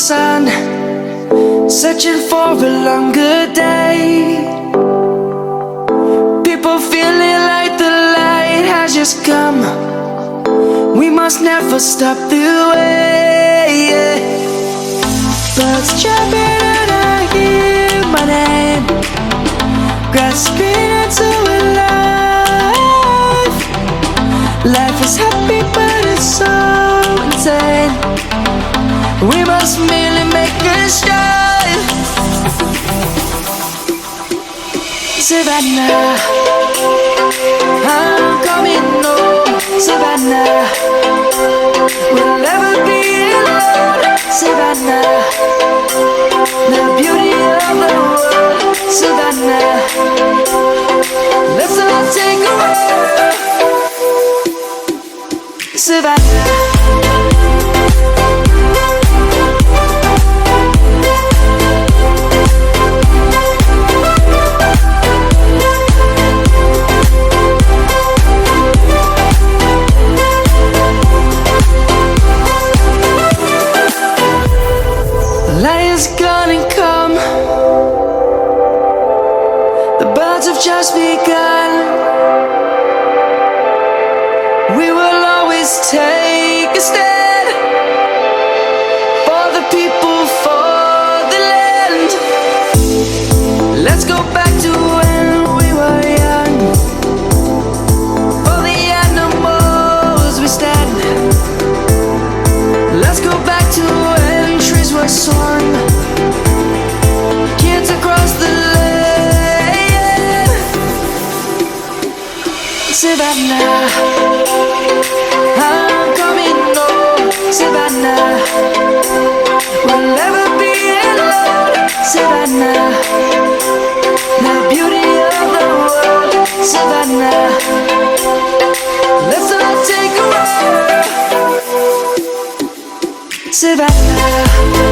sun, searching for a longer day. People feeling like the light has just come. We must never stop the way. Birds jumping and I hear my name, grasping into a life. Life is happy but it's so insane. We must merely make a start. Savannah, I'm coming home. Savannah, we'll never be alone. Savannah, the beauty of the world. Savannah, let's all take a walk. Savannah. Light is gonna come. The birds have just begun. We will always take a stand for the people, for the land. Let's go back to when we were young. For the animals we stand. Let's go back to when trees were swung. Kids across the land. Savannah, I'm coming home. Savannah, we'll never be alone. Savannah, the beauty of the world. Savannah, let's all take a walk. Savannah.